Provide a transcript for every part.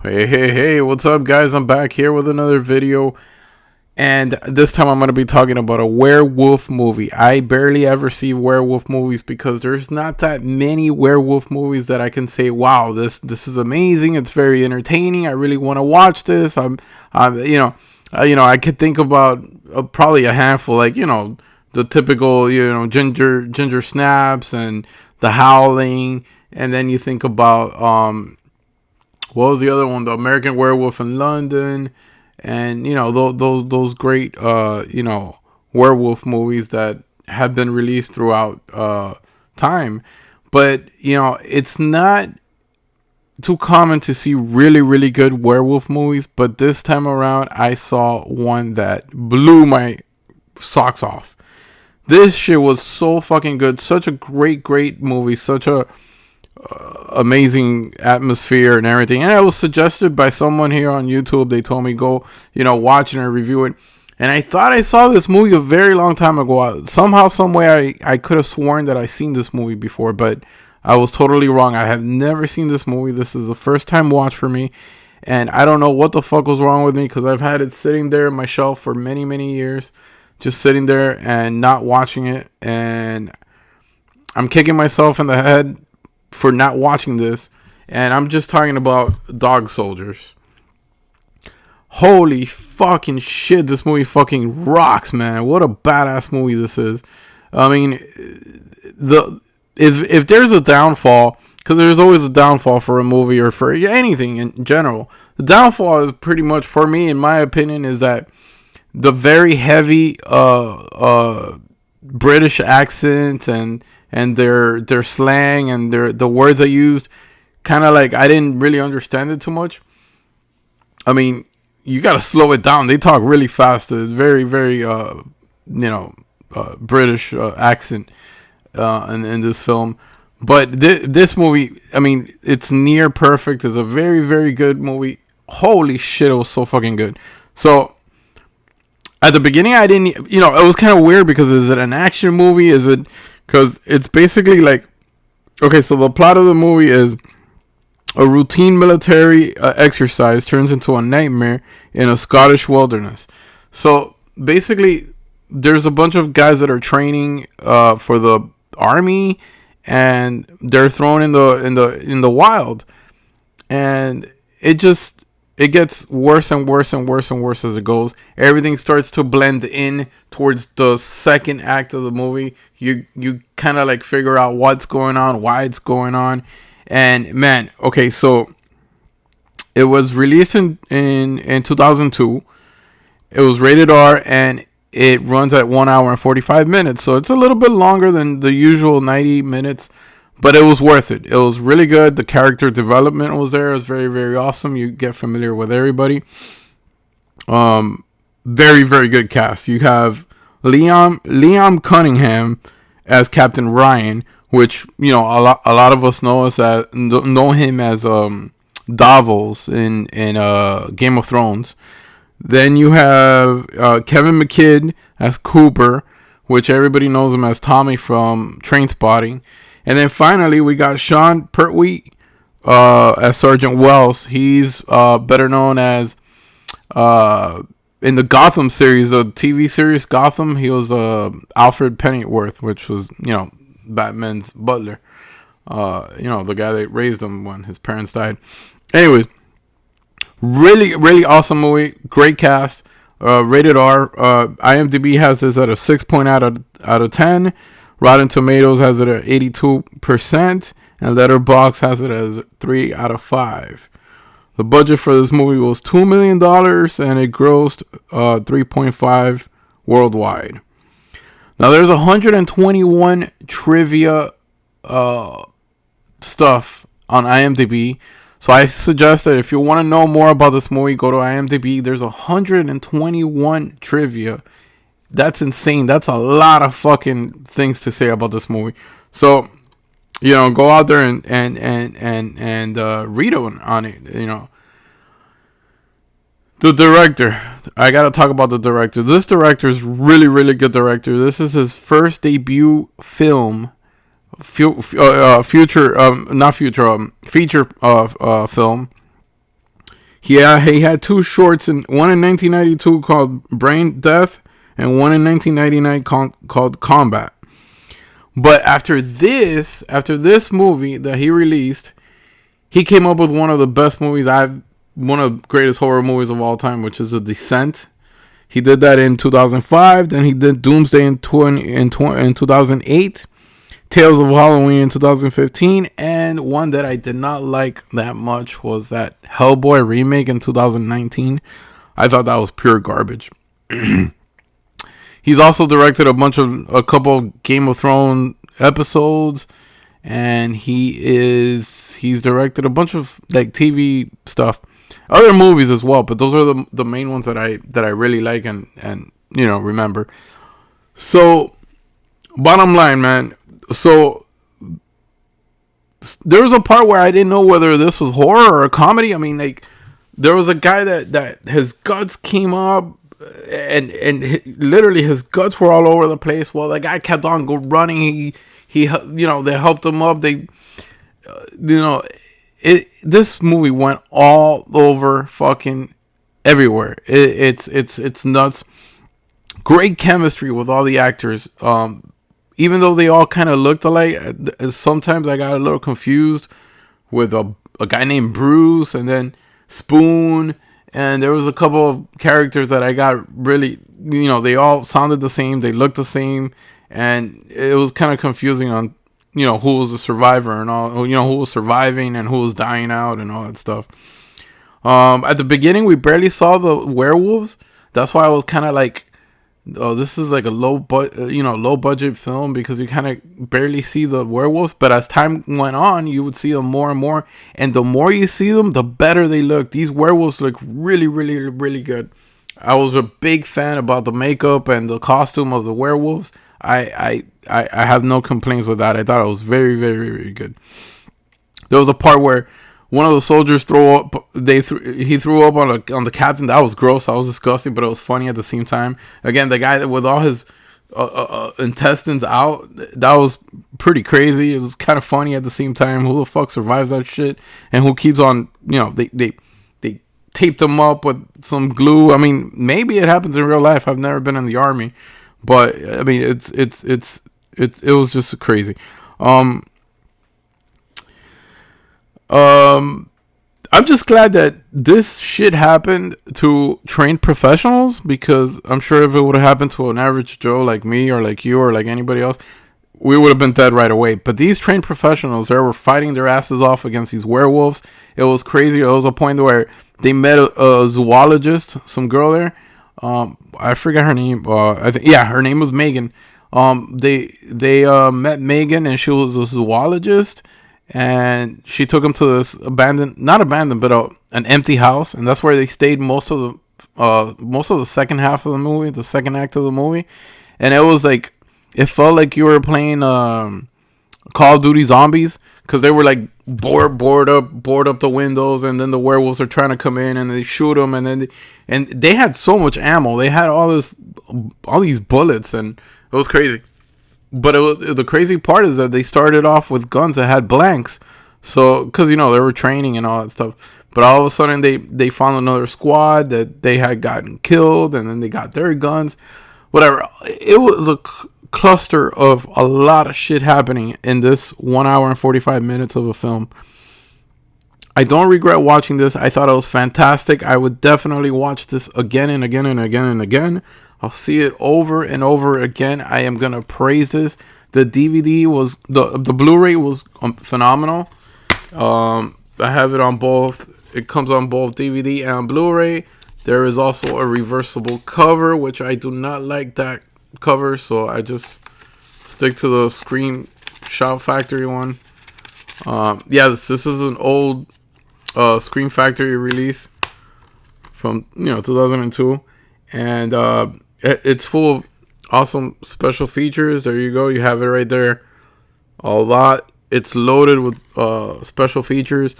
Hey, what's up, guys? I'm back here with another video, and this time I'm going to be talking about a werewolf movie. I barely ever see werewolf movies because there's not that many werewolf movies that I can say, wow, this is amazing. It's very entertaining. I really want to watch this. I could think about probably a handful, like, the typical, Ginger Snaps and The Howling, and then you think about what was the other one? The American Werewolf in London, and those great werewolf movies that have been released throughout time. But it's not too common to see really good werewolf movies. But this time around, I saw one that blew my socks off. This shit was so fucking good. Such a great movie. Such a amazing atmosphere and everything. And it was suggested by someone here on YouTube. They told me go, watch it and review it. And I thought I saw this movie a very long time ago. Somehow, some way, I could have sworn that I seen this movie before, but I was totally wrong. I have never seen this movie. This is the first time watch for me. And I don't know what the fuck was wrong with me because I've had it sitting there on my shelf for many years. Just sitting there and not watching it. And I'm kicking myself in the head for not watching this, and I'm just talking about Dog Soldiers. Holy fucking shit, this movie fucking rocks, man. What a badass movie this is. I mean, if there's a downfall, because there's always a downfall for a movie or for anything in general, the downfall is pretty much, for me, in my opinion, is that the very heavy British accent and their slang and the words they used, kind of like I didn't really understand it too much. I mean, you gotta slow it down. They talk really fast. It's very British accent in this film. But this movie, I mean, it's near perfect. It's a very good movie. Holy shit, it was so fucking good. So at the beginning, I didn't, it was kind of weird because is it an action movie? Is it, because it's basically like, okay, so the plot of the movie is a routine military exercise turns into a nightmare in a Scottish wilderness. So basically, there's a bunch of guys that are training for the army, and they're thrown in the wild, and it gets worse and worse as it goes. Everything starts to blend in towards the second act of the movie. You kind of like figure out what's going on, why it's going on. And man, okay, so it was released in 2002. It was rated R, and it runs at 1 hour and 45 minutes. So it's a little bit longer than the usual 90 minutes. But it was worth it. It was really good. The character development was there. It was very awesome. You get familiar with everybody. Very good cast. You have Liam Cunningham as Captain Ryan, which a lot of us know him as Davos in Game of Thrones. Then you have Kevin McKidd as Cooper, which everybody knows him as Tommy from Trainspotting. And then finally, we got Sean Pertwee as Sergeant Wells. He's better known as in the Gotham series, the TV series Gotham. He was Alfred Pennyworth, which was Batman's butler. The guy that raised him when his parents died. Anyways, really awesome movie. Great cast. Rated R. IMDb has this at a 6.0 out of 10. Rotten Tomatoes has it at 82%, and Letterboxd has it as 3 out of 5. The budget for this movie was $2 million, and it grossed 3.5 worldwide. Now, there's 121 trivia stuff on IMDb, so I suggest that if you want to know more about this movie, go to IMDb. There's 121 trivia. That's insane. That's a lot of fucking things to say about this movie. So, go out there and read on it. The director. I gotta talk about the director. This director is really good director. This is his first debut film, feature film. He had two shorts, one in 1992 called Brain Death, and one in 1999 called Combat. But after this movie that he released, he came up with one of the best movies one of the greatest horror movies of all time, which is The Descent. He did that in 2005. Then he did Doomsday in 2008. Tales of Halloween in 2015. And one that I did not like that much was that Hellboy remake in 2019. I thought that was pure garbage. He's also directed a couple Game of Thrones episodes, and he's directed a bunch of like TV stuff, other movies as well. But those are the main ones that I really like and remember. So, bottom line, man. So there was a part where I didn't know whether this was horror or a comedy. I mean, like, there was a guy that his guts came up, and literally his guts were all over the place. Well, the guy kept on running. He they helped him up. This movie went all over fucking everywhere. It's nuts. Great chemistry with all the actors. Even though they all kind of looked alike, sometimes I got a little confused with a guy named Bruce and then Spoon. And there was a couple of characters that I got really, they all sounded the same. They looked the same. And it was kind of confusing on, who was the survivor and all, who was surviving and who was dying out and all that stuff. At the beginning, we barely saw the werewolves. That's why I was kind of like, oh, this is like a low budget film, because you kind of barely see the werewolves. But as time went on, you would see them more and more. And the more you see them, the better they look. These werewolves look really, really, really good. I was a big fan about the makeup and the costume of the werewolves. I have no complaints with that. I thought it was very, very, very good. There was a part where one of the soldiers threw up. He threw up on the captain. That was gross. That was disgusting, but it was funny at the same time. Again, the guy with all his intestines out, that was pretty crazy. It was kind of funny at the same time. Who the fuck survives that shit? And who keeps on? They taped him up with some glue. I mean, maybe it happens in real life. I've never been in the army, but I mean, it was just crazy. I'm just glad that this shit happened to trained professionals, because I'm sure if it would have happened to an average Joe like me or like you or like anybody else, we would have been dead right away. But these trained professionals, they were fighting their asses off against these werewolves. It was crazy. It was a point where they met a zoologist, some girl there. I forgot her name. Her name was Megan. They met Megan, and she was a zoologist. And she took him to this not abandoned, but an empty house, and that's where they stayed most of the second half of the movie, the second act of the movie. And it was like, it felt like you were playing Call of Duty Zombies, because they were like board up the windows, and then the werewolves are trying to come in, and they shoot them, and they had so much ammo. They had all these bullets, and it was crazy. But the crazy part is that they started off with guns that had blanks. So, because, they were training and all that stuff. But all of a sudden, they found another squad that they had gotten killed, and then they got their guns. Whatever. It was a cluster of a lot of shit happening in this 1 hour and 45 minutes of a film. I don't regret watching this. I thought it was fantastic. I would definitely watch this again and again and again and again. I'll see it over and over again. I am going to praise this. The DVD was, the Blu-ray was phenomenal. I have it on both. It comes on both DVD and Blu-ray. There is also a reversible cover, which I do not like that cover, so I just stick to the Scream Shout Factory one. This is an old Scream Factory release from 2002, and it's full of awesome special features. There you go. You have it right there. A lot. It's loaded with special features.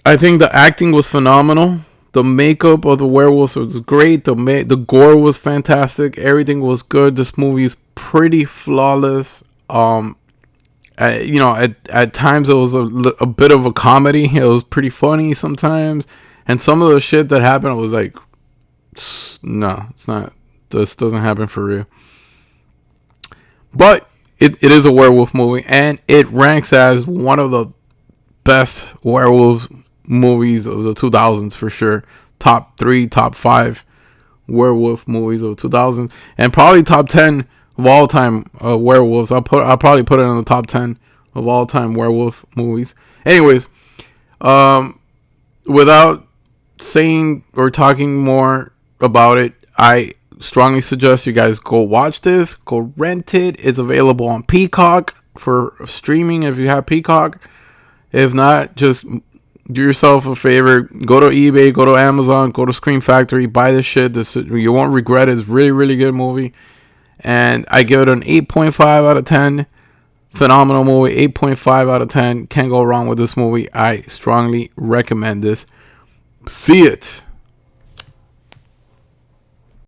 I think the acting was phenomenal. The makeup of the werewolves was great. The gore was fantastic. Everything was good. This movie is pretty flawless. At times it was a bit of a comedy. It was pretty funny sometimes, and some of the shit that happened was like, no, it's not. This doesn't happen for real. But it is a werewolf movie, and it ranks as one of the best werewolf movies of the 2000s for sure. Top 3, top 5 werewolf movies of 2000s, and probably top 10 of all time werewolves. I'll probably put it in the top 10 of all time werewolf movies. Anyways, without saying or talking more about it, I strongly suggest you guys go watch this. Go rent it. It's available on Peacock for streaming if you have Peacock. If not, just do yourself a favor. Go to eBay, go to Amazon, go to Scream Factory, buy this shit. You won't regret it. It's really, really good movie. And I give it an 8.5 out of 10. Phenomenal movie. 8.5 out of 10. Can't go wrong with this movie. I strongly recommend this. See it.